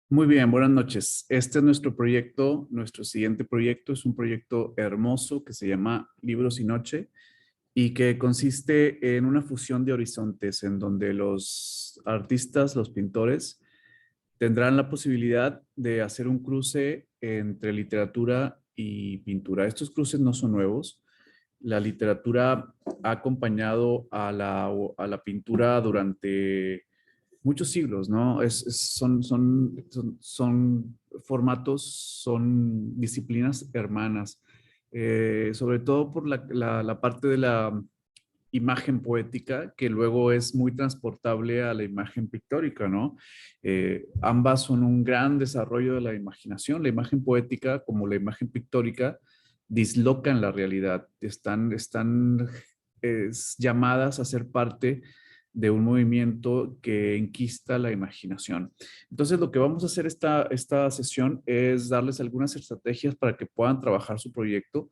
Muy bien, buenas noches. Este es nuestro proyecto. Nuestro siguiente proyecto es un proyecto hermoso que se llama Libros y Noche y que consiste en una fusión de horizontes en donde los artistas, los pintores, tendrán la posibilidad de hacer un cruce entre literatura y pintura. Estos cruces no son nuevos. La literatura ha acompañado a la pintura durante muchos siglos, ¿no? Son formatos, son disciplinas hermanas, sobre todo por la parte de la imagen poética, que luego es muy transportable a la imagen pictórica, ¿no? Ambas son un gran desarrollo de la imaginación. La imagen poética, como la imagen pictórica, dislocan la realidad, están llamadas a ser parte de un movimiento que enquista la imaginación. Entonces, lo que vamos a hacer esta sesión es darles algunas estrategias para que puedan trabajar su proyecto,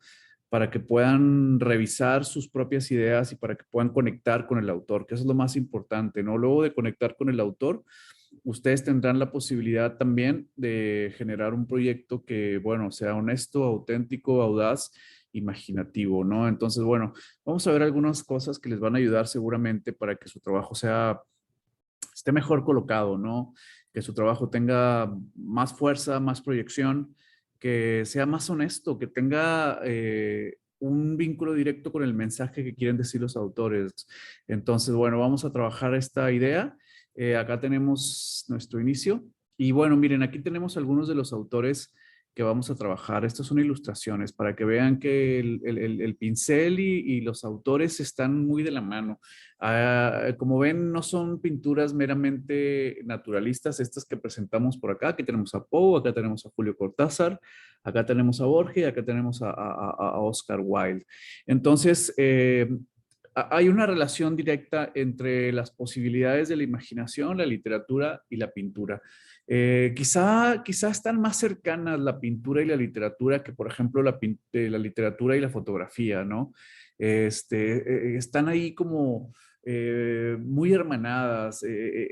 para que puedan revisar sus propias ideas y para que puedan conectar con el autor, que eso es lo más importante, ¿no? Luego de conectar con el autor, ustedes tendrán la posibilidad también de generar un proyecto que, bueno, sea honesto, auténtico, audaz, imaginativo, ¿no? Entonces, bueno, vamos a ver algunas cosas que les van a ayudar seguramente para que su trabajo esté mejor colocado, ¿no? Que su trabajo tenga más fuerza, más proyección, que sea más honesto, que tenga un vínculo directo con el mensaje que quieren decir los autores. Entonces, bueno, vamos a trabajar esta idea. Acá tenemos nuestro inicio. Y bueno, miren, aquí tenemos algunos de los autores que vamos a trabajar. Estas son ilustraciones para que vean que el pincel y los autores están muy de la mano. Como ven, no son pinturas meramente naturalistas estas que presentamos por acá. Aquí tenemos a Poe, acá tenemos a Julio Cortázar, acá tenemos a Borges, acá tenemos a Oscar Wilde. Entonces, hay una relación directa entre las posibilidades de la imaginación, la literatura y la pintura. Quizá están más cercanas la pintura y la literatura que, por ejemplo, la literatura y la fotografía, ¿no? Están ahí como muy hermanadas.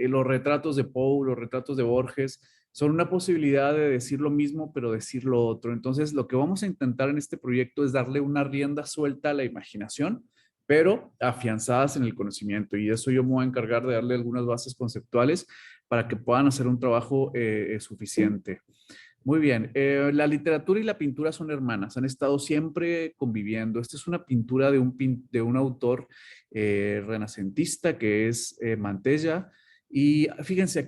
Los retratos de Poe, los retratos de Borges, son una posibilidad de decir lo mismo, pero decir lo otro. Entonces, lo que vamos a intentar en este proyecto es darle una rienda suelta a la imaginación, pero afianzadas en el conocimiento. Y eso yo me voy a encargar de darle algunas bases conceptuales para que puedan hacer un trabajo suficiente. Muy bien, la literatura y la pintura son hermanas, han estado siempre conviviendo. Esta es una pintura de un autor renacentista que es Mantella. Y fíjense,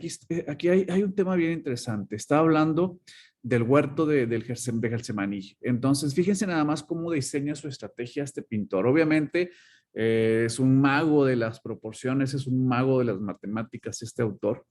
aquí hay un tema bien interesante. Está hablando del huerto de Getsemaní. Entonces, fíjense nada más cómo diseña su estrategia este pintor. Obviamente, es un mago de las proporciones, es un mago de las matemáticas este autor.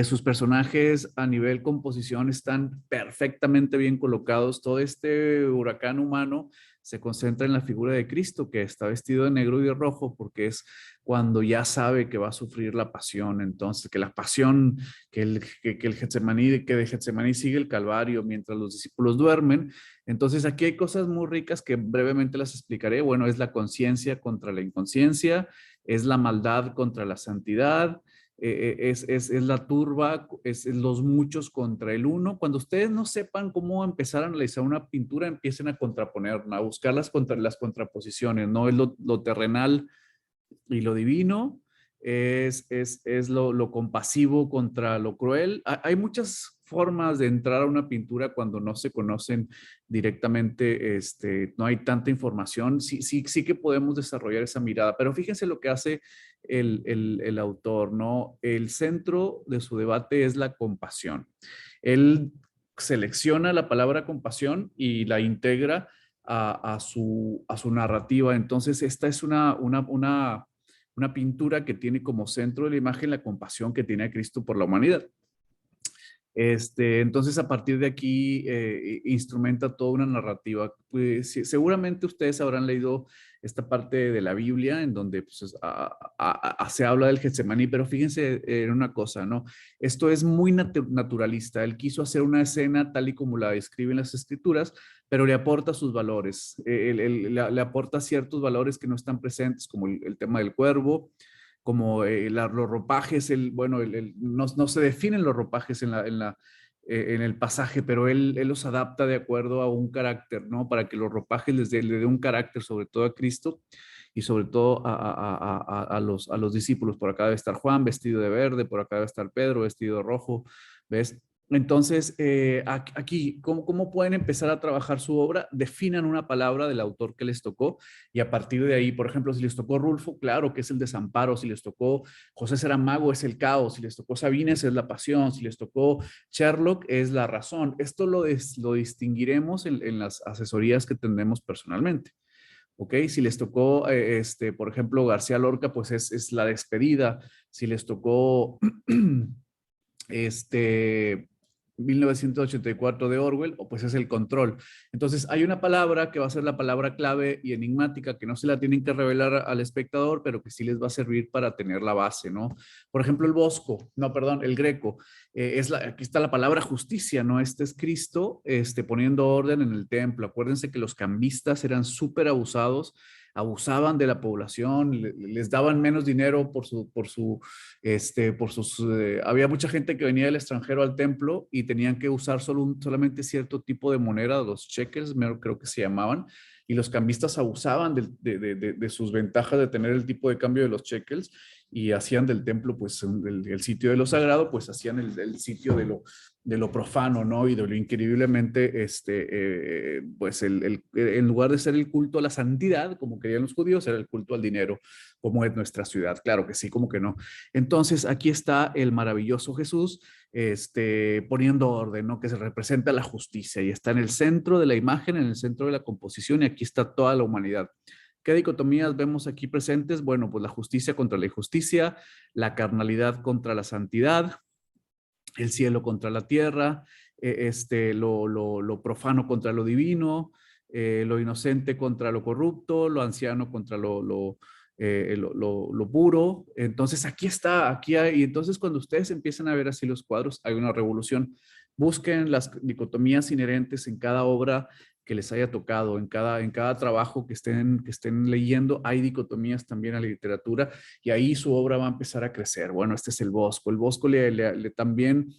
Sus personajes a nivel composición están perfectamente bien colocados. Todo este huracán humano se concentra en la figura de Cristo, que está vestido de negro y de rojo, porque es cuando ya sabe que va a sufrir la pasión. Entonces, que la pasión, que el Getsemaní, que de Getsemaní sigue el Calvario mientras los discípulos duermen. Entonces, aquí hay cosas muy ricas que brevemente las explicaré. Bueno, es la conciencia contra la inconsciencia, es la maldad contra la santidad, es la turba, es los muchos contra el uno. Cuando ustedes no sepan cómo empezar a analizar una pintura, empiecen a contraponer, a buscar las contraposiciones, ¿no? Es lo terrenal y lo divino, es lo compasivo contra lo cruel. Hay muchas formas de entrar a una pintura cuando no se conocen directamente, no hay tanta información. Sí que podemos desarrollar esa mirada, pero fíjense lo que hace el autor, ¿no? El centro de su debate es la compasión. Él selecciona la palabra compasión y la integra a su narrativa. Entonces, esta es una pintura que tiene como centro de la imagen la compasión que tiene a Cristo por la humanidad. Entonces, a partir de aquí, instrumenta toda una narrativa. Pues, seguramente ustedes habrán leído esta parte de la Biblia en donde pues, se habla del Getsemaní, pero fíjense en una cosa, ¿no? Esto es muy naturalista. Él quiso hacer una escena tal y como la describen las escrituras, pero le aporta sus valores. Le aporta ciertos valores que no están presentes, como el tema del cuervo, como los ropajes, bueno, no se definen los ropajes en el pasaje, pero él los adapta de acuerdo a un carácter, ¿no? Para que los ropajes le dé un carácter, sobre todo a Cristo y sobre todo a los discípulos. Por acá debe estar Juan vestido de verde, por acá debe estar Pedro vestido de rojo, ¿ves? Entonces, aquí, ¿cómo pueden empezar a trabajar su obra? Definan una palabra del autor que les tocó y a partir de ahí, por ejemplo, si les tocó Rulfo, claro que es el desamparo, si les tocó José Saramago es el caos, si les tocó Sabines es la pasión, si les tocó Sherlock es la razón. Esto lo distinguiremos en las asesorías que tendremos personalmente. ¿Ok? Si les tocó, por ejemplo, García Lorca, pues es la despedida. Si les tocó, este, 1984 de Orwell, o pues es el control. Entonces, hay una palabra que va a ser la palabra clave y enigmática que no se la tienen que revelar al espectador, pero que sí les va a servir para tener la base, ¿no? Por ejemplo, el Bosco, no, perdón, el Greco, aquí está la palabra justicia, ¿no? Este es Cristo poniendo orden en el templo. Acuérdense que los cambistas eran súper abusados, abusaban de la población, les daban menos dinero había mucha gente que venía del extranjero al templo y tenían que usar solamente cierto tipo de moneda, los shekels, creo que se llamaban, y los cambistas abusaban de sus ventajas de tener el tipo de cambio de los shekels y hacían del templo, pues, el sitio de lo sagrado, pues hacían el sitio de lo profano, ¿no? Y de lo increíblemente, pues, en lugar de ser el culto a la santidad, como querían los judíos, era el culto al dinero, como es nuestra ciudad. Claro que sí, como que no. Entonces, aquí está el maravilloso Jesús, poniendo orden, ¿no? Que se representa la justicia y está en el centro de la imagen, en el centro de la composición, y aquí está toda la humanidad. ¿Qué dicotomías vemos aquí presentes? Bueno, pues la justicia contra la injusticia, la carnalidad contra la santidad, el cielo contra la tierra, lo profano contra lo divino, lo inocente contra lo corrupto, lo anciano contra lo puro. Entonces aquí está, aquí hay, y entonces cuando ustedes empiezan a ver así los cuadros, hay una revolución. Busquen las dicotomías inherentes en cada obra que les haya tocado, en cada trabajo que estén leyendo, hay dicotomías también a la literatura y ahí su obra va a empezar a crecer. Bueno, este es el Bosco. El Bosco también,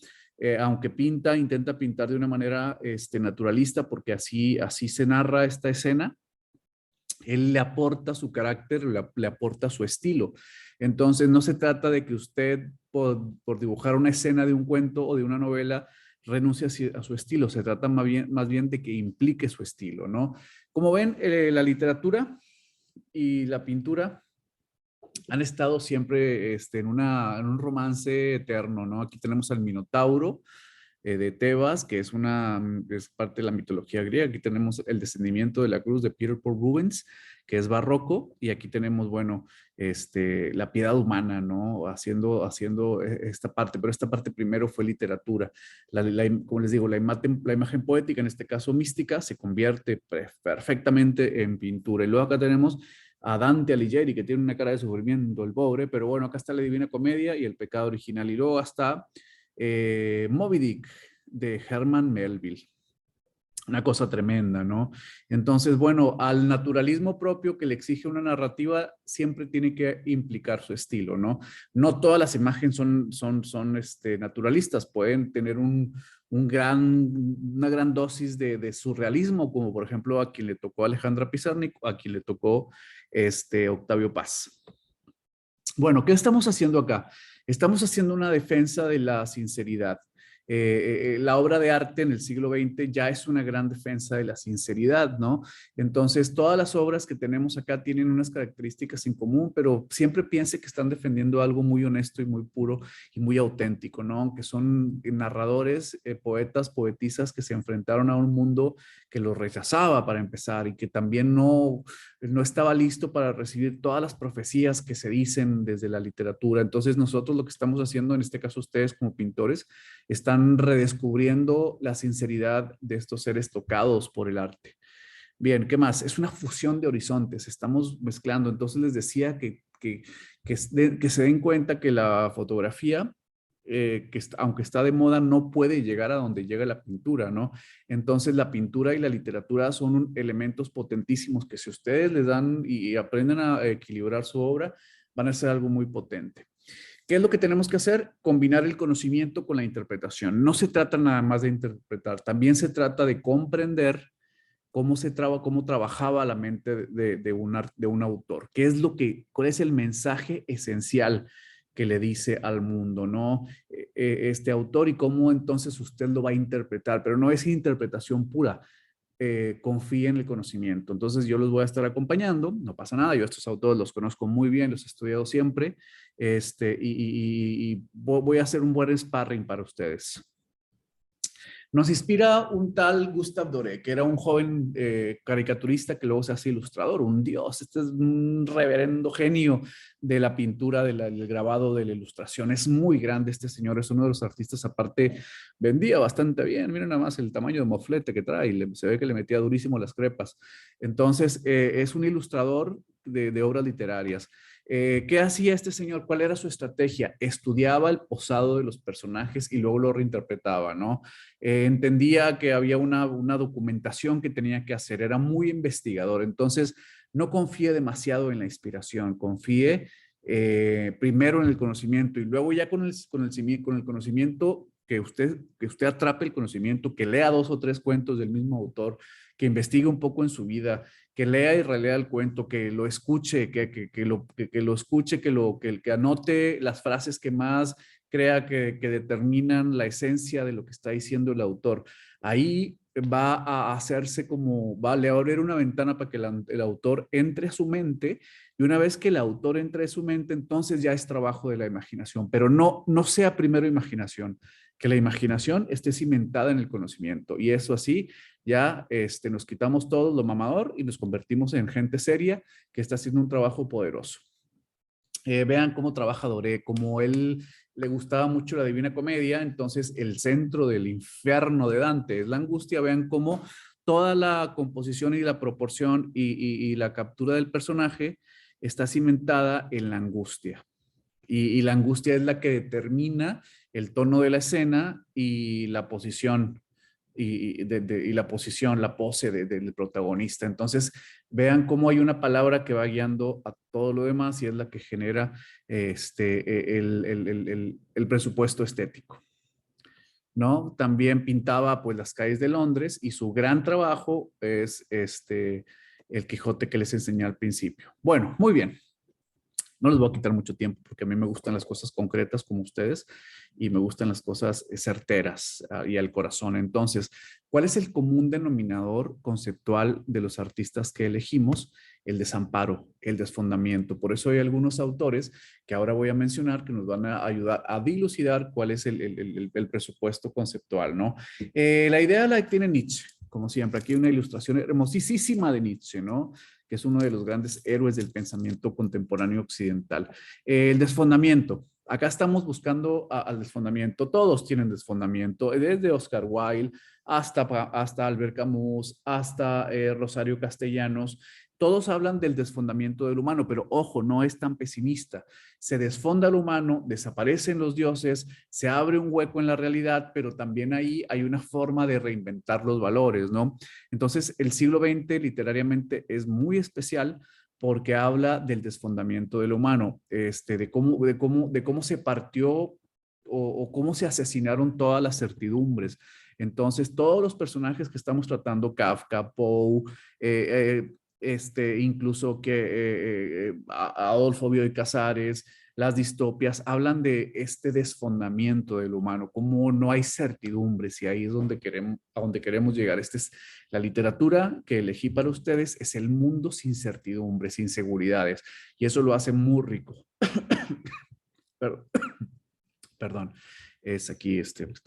aunque pinta, intenta pintar de una manera naturalista porque así se narra esta escena, él le aporta su carácter, le aporta su estilo. Entonces, no se trata de que usted, por dibujar una escena de un cuento o de una novela, renuncie a su estilo. Se trata más bien de que implique su estilo, ¿no? Como ven, la literatura y la pintura han estado siempre en un romance eterno, ¿no? Aquí tenemos al Minotauro de Tebas, que es parte de la mitología griega. Aquí tenemos el descendimiento de la cruz de Peter Paul Rubens, que es barroco, y aquí tenemos, bueno, la piedad humana, ¿no? Haciendo esta parte, pero esta parte primero fue literatura. Como les digo, la imagen poética, en este caso mística, se convierte perfectamente en pintura. Y luego acá tenemos a Dante Alighieri, que tiene una cara de sufrimiento, el pobre, pero bueno, acá está la Divina Comedia y el pecado original. Y luego hasta Moby Dick de Herman Melville. Una cosa tremenda, ¿no? Entonces, bueno, al naturalismo propio que le exige una narrativa siempre tiene que implicar su estilo, ¿no? No todas las imágenes son naturalistas, pueden tener una gran dosis de surrealismo, como por ejemplo a quien le tocó Alejandra Pizarnik, a quien le tocó Octavio Paz. Bueno, ¿qué estamos haciendo acá? Estamos haciendo una defensa de la sinceridad. La obra de arte en el siglo XX ya es una gran defensa de la sinceridad, ¿no? Entonces, todas las obras que tenemos acá tienen unas características en común, pero siempre piense que están defendiendo algo muy honesto y muy puro y muy auténtico, ¿no? Que son narradores, poetas, poetisas que se enfrentaron a un mundo que los rechazaba para empezar y que también no estaba listo para recibir todas las profecías que se dicen desde la literatura. Entonces nosotros lo que estamos haciendo, en este caso ustedes como pintores, están redescubriendo la sinceridad de estos seres tocados por el arte. Bien, ¿qué más? Es una fusión de horizontes, estamos mezclando. Entonces les decía que se den cuenta que la fotografía, aunque está de moda, no puede llegar a donde llega la pintura, ¿no? Entonces la pintura y la literatura son elementos potentísimos que si ustedes les dan y aprenden a equilibrar su obra, van a ser algo muy potente. ¿Qué es lo que tenemos que hacer? Combinar el conocimiento con la interpretación. No se trata nada más de interpretar, también se trata de comprender cómo trabajaba la mente de un autor, cuál es el mensaje esencial que le dice al mundo, ¿no? Este autor y cómo entonces usted lo va a interpretar, pero no es interpretación pura. Confíe en el conocimiento. Entonces yo los voy a estar acompañando, no pasa nada, yo a estos autores los conozco muy bien, los he estudiado siempre, y voy a hacer un buen sparring para ustedes. Nos inspira un tal Gustave Doré, que era un joven caricaturista que luego se hace ilustrador, un dios, este es un reverendo genio de la pintura, del grabado, de la ilustración. Es muy grande este señor, es uno de los artistas, aparte vendía bastante bien, miren nada más el tamaño de moflete que trae, se ve que le metía durísimo las crepas. Entonces, es un ilustrador de obras literarias. ¿Qué hacía este señor? ¿Cuál era su estrategia? Estudiaba el posado de los personajes y luego lo reinterpretaba, ¿no? Entendía que había una documentación que tenía que hacer, era muy investigador, entonces no confíe demasiado en la inspiración, confíe primero en el conocimiento y luego ya con el conocimiento que usted atrape el conocimiento, que lea 2 o 3 cuentos del mismo autor, que investigue un poco en su vida, que lea y relea el cuento, que lo escuche, que lo escuche, que anote las frases que más crea que determinan la esencia de lo que está diciendo el autor. Ahí va a hacerse le va a abrir una ventana para que el autor entre a su mente, y una vez que el autor entre a su mente, entonces ya es trabajo de la imaginación, pero no sea primero imaginación, que la imaginación esté cimentada en el conocimiento, y eso así ya nos quitamos todo lo mamador y nos convertimos en gente seria que está haciendo un trabajo poderoso. Vean cómo trabaja Doré, como él le gustaba mucho la Divina Comedia, entonces el centro del infierno de Dante es la angustia. Vean cómo toda la composición y la proporción y la captura del personaje está cimentada en la angustia. Y la angustia es la que determina el tono de la escena y la posición la pose del protagonista. Entonces, vean cómo hay una palabra que va guiando a todo lo demás y es la que genera el presupuesto estético, ¿no? También pintaba pues las calles de Londres y su gran trabajo es el Quijote que les enseñé al principio. Bueno, muy bien. No les voy a quitar mucho tiempo porque a mí me gustan las cosas concretas como ustedes y me gustan las cosas certeras y al corazón. Entonces, ¿cuál es el común denominador conceptual de los artistas que elegimos? El desamparo, el desfondamiento. Por eso hay algunos autores que ahora voy a mencionar que nos van a ayudar a dilucidar cuál es el presupuesto conceptual, ¿no? La idea la tiene Nietzsche, como siempre. Aquí hay una ilustración hermosísima de Nietzsche, ¿no? Que es uno de los grandes héroes del pensamiento contemporáneo occidental. El desfondamiento. Acá estamos buscando al desfondamiento. Todos tienen desfondamiento, desde Oscar Wilde hasta Albert Camus, hasta Rosario Castellanos. Todos hablan del desfondamiento del humano, pero ojo, no es tan pesimista. Se desfonda el humano, desaparecen los dioses, se abre un hueco en la realidad, pero también ahí hay una forma de reinventar los valores, ¿no? Entonces, el siglo XX literariamente es muy especial porque habla del desfondamiento del humano, de cómo se partió o cómo se asesinaron todas las certidumbres. Entonces, todos los personajes que estamos tratando, Kafka, Poe, incluso Adolfo Bioy Casares, las distopias, hablan de este desfondamiento del humano, cómo no hay certidumbres, y ahí es a donde queremos llegar. La literatura que elegí para ustedes, es el mundo sin certidumbres, sin seguridades, y eso lo hace muy rico. Perdón, es aquí,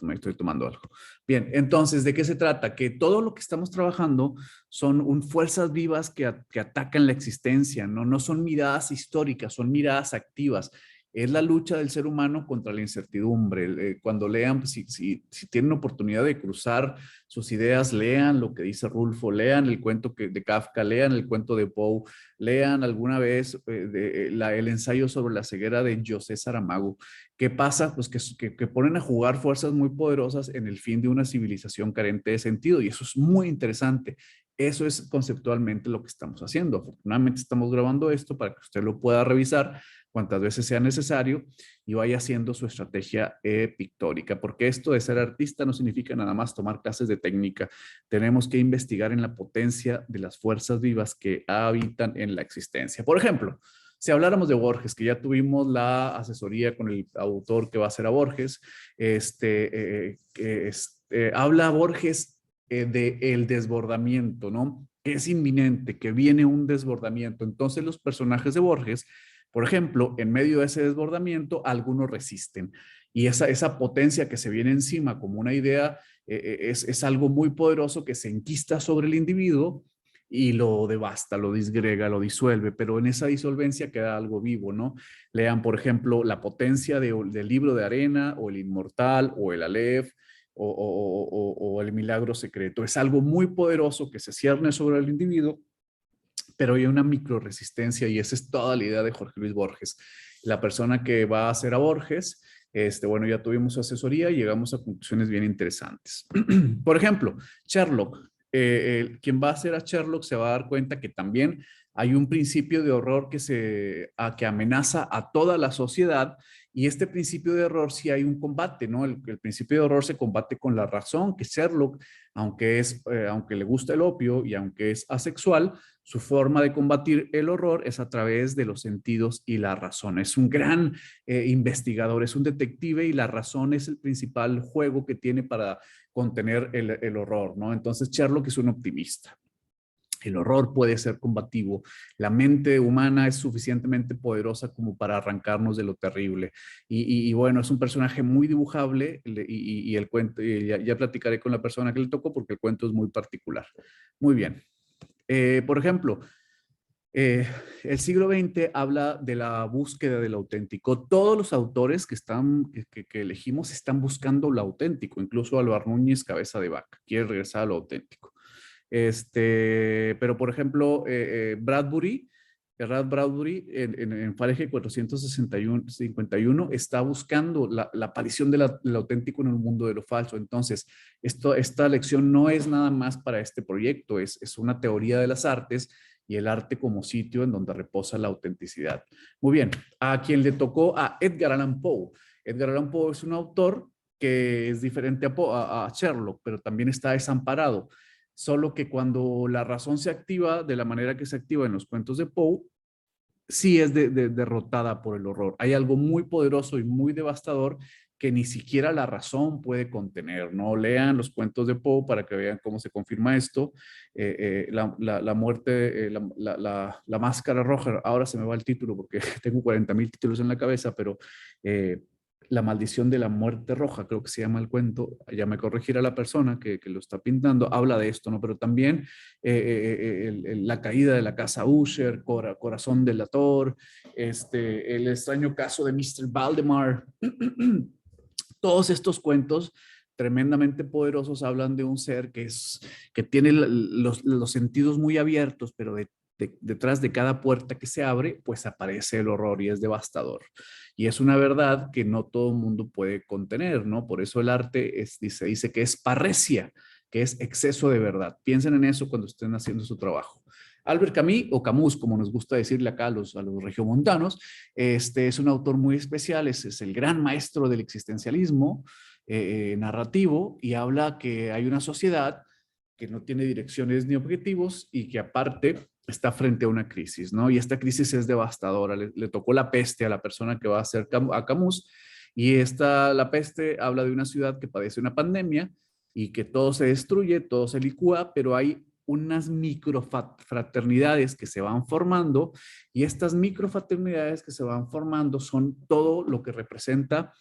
me estoy tomando algo. Bien, entonces, ¿de qué se trata? Que todo lo que estamos trabajando son fuerzas vivas que atacan la existencia, ¿no? No son miradas históricas, son miradas activas. Es la lucha del ser humano contra la incertidumbre. Cuando lean, pues, si tienen oportunidad de cruzar sus ideas, lean lo que dice Rulfo, lean el cuento de Kafka, lean el cuento de Poe, lean alguna vez el ensayo sobre la ceguera de José Saramago. ¿Qué pasa? Pues que ponen a jugar fuerzas muy poderosas en el fin de una civilización carente de sentido, y eso es muy interesante. Eso es conceptualmente lo que estamos haciendo. Afortunadamente estamos grabando esto para que usted lo pueda revisar cuantas veces sea necesario y vaya haciendo su estrategia pictórica, porque esto de ser artista no significa nada más tomar clases de técnica. Tenemos que investigar en la potencia de las fuerzas vivas que habitan en la existencia. Por ejemplo, si habláramos de Borges, que ya tuvimos la asesoría con el autor que va a hacer a Borges, habla Borges de el desbordamiento, ¿no? Que es inminente, que viene un desbordamiento. Entonces los personajes de Borges, por ejemplo, en medio de ese desbordamiento, algunos resisten. Y esa potencia que se viene encima como una idea es algo muy poderoso que se enquista sobre el individuo y lo devasta, lo disgrega, lo disuelve, pero en esa disolvencia queda algo vivo, ¿no? Lean, por ejemplo, La potencia del libro de arena o El inmortal o El Aleph o El milagro secreto. Es algo muy poderoso que se cierne sobre el individuo, pero hay una micro resistencia y esa es toda la idea de Jorge Luis Borges. La persona que va a hacer a Borges, bueno, ya tuvimos su asesoría y llegamos a conclusiones bien interesantes. Por ejemplo, Sherlock. Quien va a hacer a Sherlock se va a dar cuenta que también hay un principio de horror que amenaza a toda la sociedad y este principio de horror sí hay un combate, ¿no? El principio de horror se combate con la razón, que Sherlock, aunque le gusta el opio y aunque es asexual, su forma de combatir el horror es a través de los sentidos y la razón. Es un gran investigador, es un detective y la razón es el principal juego que tiene para contener el horror, ¿no? Entonces Sherlock es un optimista. El horror puede ser combativo. La mente humana es suficientemente poderosa como para arrancarnos de lo terrible. Bueno, es un personaje muy dibujable y el cuento, ya platicaré con la persona que le tocó porque el cuento es muy particular. Muy bien. Por ejemplo, eh, el siglo XX habla de la búsqueda del auténtico. Todos los autores que elegimos están buscando lo auténtico, incluso Álvaro Núñez, cabeza de vaca, quiere regresar a lo auténtico. Pero por ejemplo, Brad Bradbury en Fahrenheit 451 está buscando la aparición del auténtico en el mundo de lo falso. Entonces, esta lección no es nada más para este proyecto, es una teoría de las artes y el arte como sitio en donde reposa la autenticidad. Muy bien, a quien le tocó a Edgar Allan Poe. Edgar Allan Poe es un autor que es diferente a Sherlock, pero también está desamparado. Solo que cuando la razón se activa de la manera que se activa en los cuentos de Poe, sí es derrotada por el horror. Hay algo muy poderoso y muy devastador que ni siquiera la razón puede contener, ¿no? Lean los cuentos de Poe para que vean cómo se confirma esto. La muerte, la máscara roja, ahora se me va el título porque tengo 40,000 títulos en la cabeza, pero la maldición de la muerte roja, creo que se llama el cuento, ya me corregirá la persona que lo está pintando, habla de esto, ¿no? Pero también la caída de la casa Usher, Corazón delator, el extraño caso de Mr. Valdemar. Todos estos cuentos tremendamente poderosos hablan de un ser que tiene los sentidos muy abiertos, pero detrás de cada puerta que se abre, pues aparece el horror y es devastador. Y es una verdad que no todo el mundo puede contener, ¿no? Por eso el arte dice que es parresia, que es exceso de verdad. Piensen en eso cuando estén haciendo su trabajo. Albert Camus, o Camus, como nos gusta decirle acá a los regiomontanos, es un autor muy especial, es el gran maestro del existencialismo narrativo y habla que hay una sociedad que no tiene direcciones ni objetivos y que aparte está frente a una crisis, ¿no? Y esta crisis es devastadora. Le tocó la peste a la persona que va a hacer a Camus y la peste habla de una ciudad que padece una pandemia y que todo se destruye, todo se licúa, pero hay unas microfraternidades que se van formando y estas microfraternidades que se van formando son todo lo que representa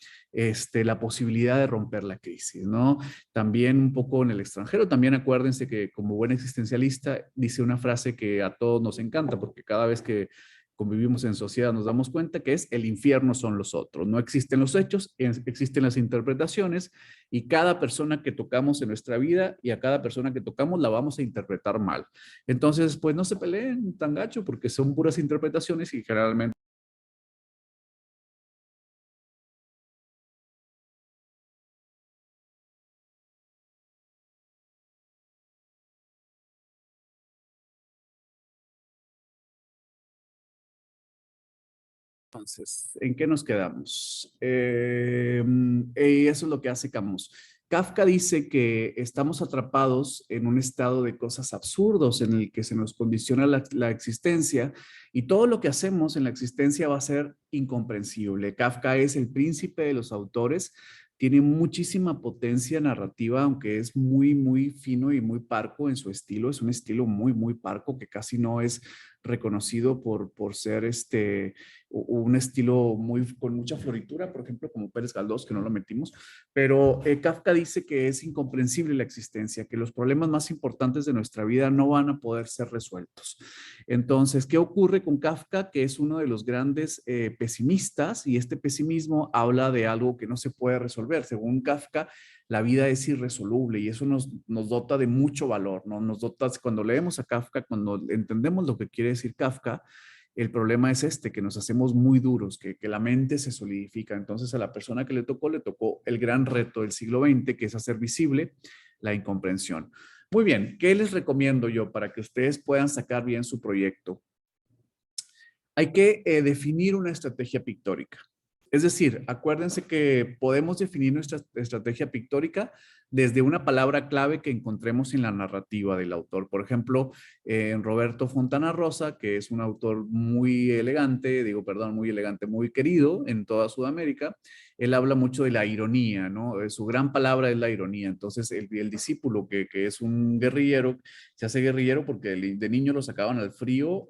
la posibilidad de romper la crisis, ¿no? También un poco en el extranjero, también acuérdense que como buen existencialista dice una frase que a todos nos encanta, porque cada vez que convivimos en sociedad nos damos cuenta que es el infierno son los otros. No existen los hechos, existen las interpretaciones y cada persona que tocamos en nuestra vida y a cada persona que tocamos la vamos a interpretar mal. Entonces, pues no se peleen tan gacho porque son puras interpretaciones y generalmente Entonces, ¿en qué nos quedamos? Eso es lo que hace Camus. Kafka dice que estamos atrapados en un estado de cosas absurdos en el que se nos condiciona la existencia y todo lo que hacemos en la existencia va a ser incomprensible. Kafka es el príncipe de los autores, tiene muchísima potencia narrativa, aunque es muy, muy fino y muy parco en su estilo. Es un estilo muy, muy parco que casi no es reconocido por ser un estilo con mucha floritura, por ejemplo, como Pérez Galdós, que no lo metimos, pero Kafka dice que es incomprensible la existencia, que los problemas más importantes de nuestra vida no van a poder ser resueltos. Entonces, ¿qué ocurre con Kafka? Que es uno de los grandes pesimistas y este pesimismo habla de algo que no se puede resolver. Según Kafka, la vida es irresoluble y eso nos dota de mucho valor, ¿no? Nos dota, cuando leemos a Kafka, cuando entendemos lo que quiere decir Kafka, el problema es que nos hacemos muy duros, que la mente se solidifica. Entonces a la persona que le tocó el gran reto del siglo XX, que es hacer visible la incomprensión. Muy bien, ¿qué les recomiendo yo para que ustedes puedan sacar bien su proyecto? Hay que definir una estrategia pictórica. Es decir, acuérdense que podemos definir nuestra estrategia pictórica desde una palabra clave que encontremos en la narrativa del autor. Por ejemplo, en Roberto Fontana Rosa, que es un autor muy elegante, muy elegante, muy querido en toda Sudamérica, él habla mucho de la ironía, ¿no? Su gran palabra es la ironía. Entonces, el discípulo que es un guerrillero, se hace guerrillero porque de niño lo sacaban al frío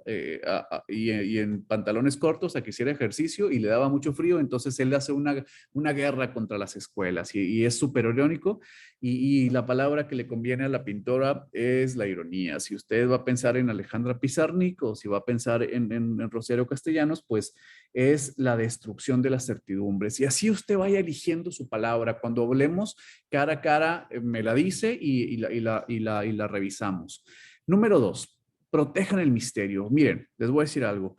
y en pantalones cortos a que hiciera ejercicio y le daba mucho frío, entonces él hace una guerra contra las escuelas y es súper irónico y la palabra que le conviene a la pintora es la ironía. Si usted va a pensar en Alejandra Pizarnik o si va a pensar en Rosario Castellanos, pues es la destrucción de las certidumbres. Y así usted vaya eligiendo su palabra. Cuando hablemos cara a cara, me la dice y la revisamos. Número dos, protejan el misterio. Miren, les voy a decir algo.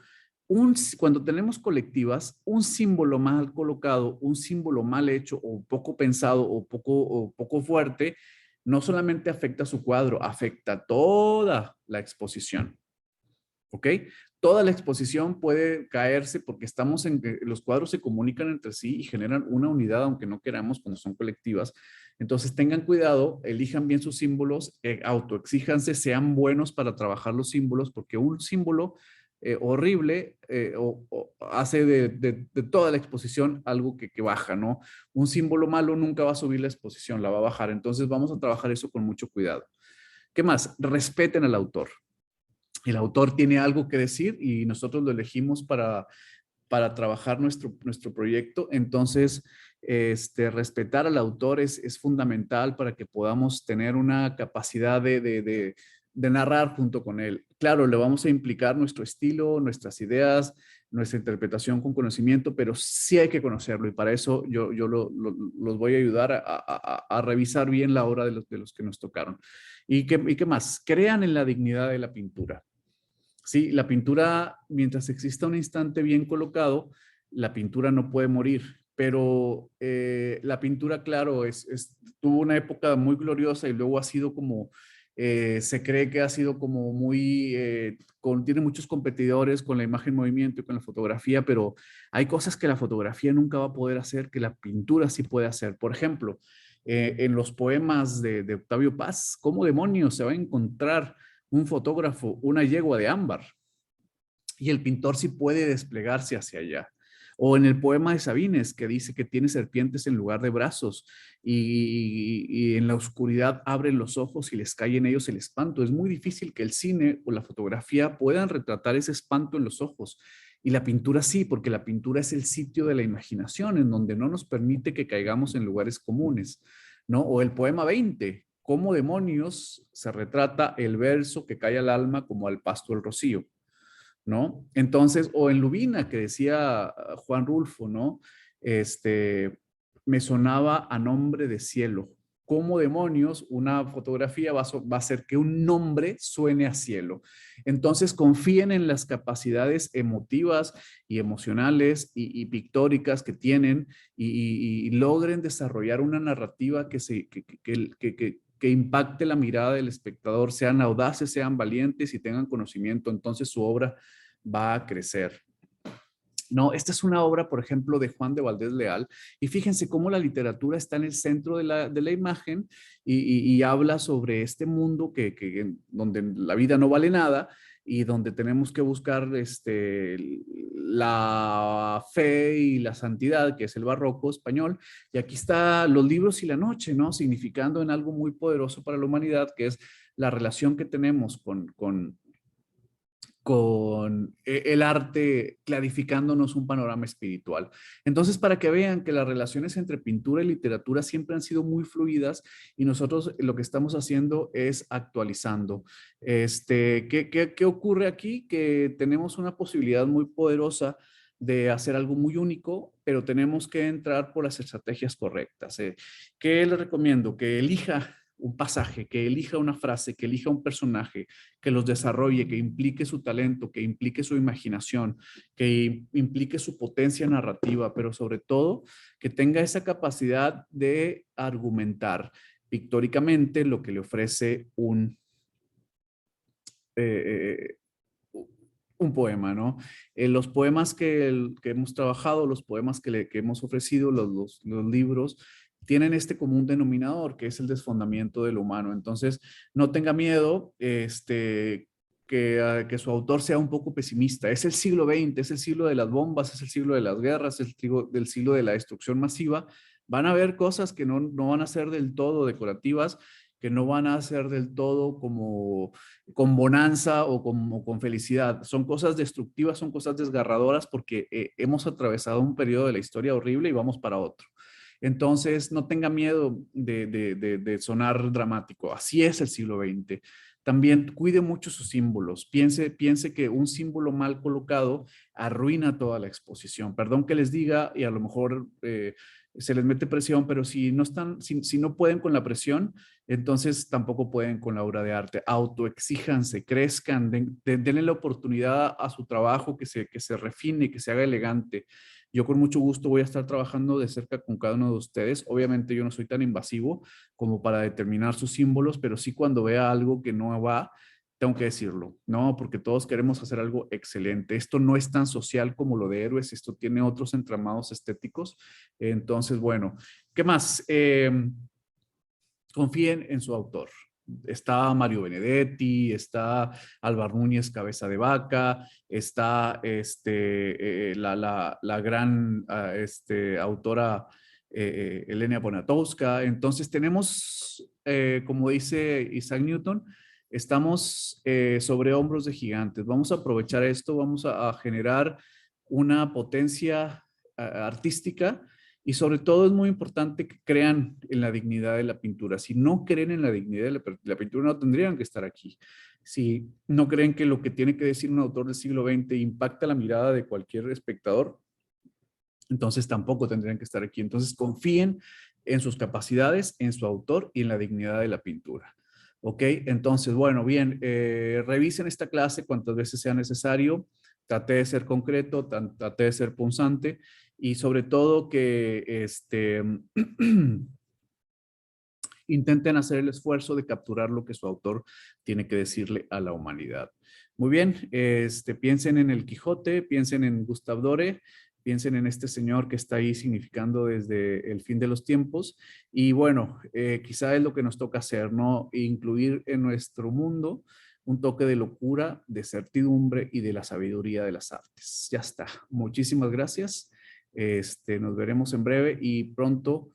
Cuando tenemos colectivas, un símbolo mal colocado, un símbolo mal hecho o poco pensado o poco fuerte, no solamente afecta a su cuadro, afecta toda la exposición. ¿Ok? Toda la exposición puede caerse porque estamos en que los cuadros se comunican entre sí y generan una unidad, aunque no queramos, cuando son colectivas. Entonces tengan cuidado, elijan bien sus símbolos, autoexíjanse, sean buenos para trabajar los símbolos, porque un símbolo horrible hace de toda la exposición algo que baja, ¿no? Un símbolo malo nunca va a subir la exposición, la va a bajar. Entonces vamos a trabajar eso con mucho cuidado. ¿Qué más? Respeten al autor. El autor tiene algo que decir y nosotros lo elegimos para trabajar nuestro proyecto. Entonces, respetar al autor es fundamental para que podamos tener una capacidad de narrar junto con él. Claro, le vamos a implicar nuestro estilo, nuestras ideas, nuestra interpretación con conocimiento, pero sí hay que conocerlo y para eso yo los voy a ayudar a revisar bien la obra de los que nos tocaron. ¿Y qué más? Crean en la dignidad de la pintura. Sí, la pintura, mientras exista un instante bien colocado, la pintura no puede morir, pero la pintura, claro, tuvo una época muy gloriosa y luego ha sido como, se cree que ha sido como muy, tiene muchos competidores con la imagen en movimiento y con la fotografía, pero hay cosas que la fotografía nunca va a poder hacer, que la pintura sí puede hacer. Por ejemplo, en los poemas de Octavio Paz, ¿cómo demonios se va a encontrar un fotógrafo una yegua de ámbar? Y el pintor sí puede desplegarse hacia allá. O en el poema de Sabines, que dice que tiene serpientes en lugar de brazos y en la oscuridad abren los ojos y les cae en ellos el espanto. Es muy difícil que el cine o la fotografía puedan retratar ese espanto en los ojos. Y la pintura sí, porque la pintura es el sitio de la imaginación, en donde no nos permite que caigamos en lugares comunes, ¿no? O el poema 20, ¿cómo demonios se retrata el verso que cae al alma como al pasto el rocío? ¿No? Entonces, o en Lubina, que decía Juan Rulfo, ¿no? Este, me sonaba a nombre de cielo. ¿Cómo demonios una fotografía va a hacer que un nombre suene a cielo? Entonces, confíen en las capacidades emotivas y emocionales y pictóricas que tienen y logren desarrollar una narrativa que impacte la mirada del espectador, sean audaces, sean valientes y tengan conocimiento, entonces su obra va a crecer. No, esta es una obra, por ejemplo, de Juan de Valdés Leal, y fíjense cómo la literatura está en el centro de la imagen y habla sobre este mundo donde la vida no vale nada y donde tenemos que buscar la fe y la santidad, que es el barroco español. Y aquí está los libros y la noche, ¿no? Significando en algo muy poderoso para la humanidad, que es la relación que tenemos con el arte clarificándonos un panorama espiritual. Entonces, para que vean que las relaciones entre pintura y literatura siempre han sido muy fluidas y nosotros lo que estamos haciendo es actualizando. ¿Qué ocurre aquí? Que tenemos una posibilidad muy poderosa de hacer algo muy único, pero tenemos que entrar por las estrategias correctas. ¿Qué les recomiendo? Que elija un pasaje, que elija una frase, que elija un personaje, que los desarrolle, que implique su talento, que implique su imaginación, que implique su potencia narrativa, pero sobre todo que tenga esa capacidad de argumentar pictóricamente lo que le ofrece eh, un poema, ¿no? Los poemas que hemos trabajado, los poemas que hemos ofrecido, los libros, tienen este común denominador, que es el desfondamiento de lo humano. Entonces, no tenga miedo, que su autor sea un poco pesimista. Es el siglo XX, es el siglo de las bombas, es el siglo de las guerras, es del siglo de la destrucción masiva. Van a haber cosas que no van a ser del todo decorativas, que no van a ser del todo como con bonanza o con felicidad. Son cosas destructivas, son cosas desgarradoras porque hemos atravesado un periodo de la historia horrible y vamos para otro. Entonces, no tenga miedo de sonar dramático. Así es el siglo XX. También cuide mucho sus símbolos. Piense que un símbolo mal colocado arruina toda la exposición. Perdón que les diga y a lo mejor se les mete presión, pero si no pueden con la presión, entonces tampoco pueden con la obra de arte. Autoexíjanse, crezcan, denle la oportunidad a su trabajo que se refine, que se haga elegante. Yo con mucho gusto voy a estar trabajando de cerca con cada uno de ustedes. Obviamente yo no soy tan invasivo como para determinar sus símbolos, pero sí cuando vea algo que no va, tengo que decirlo, ¿no? Porque todos queremos hacer algo excelente. Esto no es tan social como lo de Héroes, esto tiene otros entramados estéticos. Entonces, bueno, ¿qué más? Confíen en su autor. Está Mario Benedetti, está Álvaro Núñez Cabeza de Vaca, está la gran autora Elena Poniatowska. Entonces tenemos, como dice Isaac Newton, estamos sobre hombros de gigantes. Vamos a aprovechar esto, vamos a generar una potencia artística y sobre todo es muy importante que crean en la dignidad de la pintura. Si no creen en la dignidad de la pintura, no tendrían que estar aquí. Si no creen que lo que tiene que decir un autor del siglo XX impacta la mirada de cualquier espectador, entonces tampoco tendrían que estar aquí. Entonces confíen en sus capacidades, en su autor y en la dignidad de la pintura. ¿Ok? Entonces, bueno, bien, revisen esta clase cuantas veces sea necesario. Traté de ser concreto, traté de ser punzante y sobre todo que intenten hacer el esfuerzo de capturar lo que su autor tiene que decirle a la humanidad. Muy bien, piensen en el Quijote, piensen en Gustave Dore, piensen en este señor que está ahí significando desde el fin de los tiempos y bueno, quizá es lo que nos toca hacer, ¿no? Incluir en nuestro mundo un toque de locura, de certidumbre y de la sabiduría de las artes. Ya está. Muchísimas gracias. Nos veremos en breve y pronto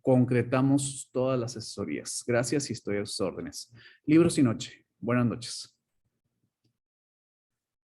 concretamos todas las asesorías. Gracias y estoy a sus órdenes. Libros y noche. Buenas noches.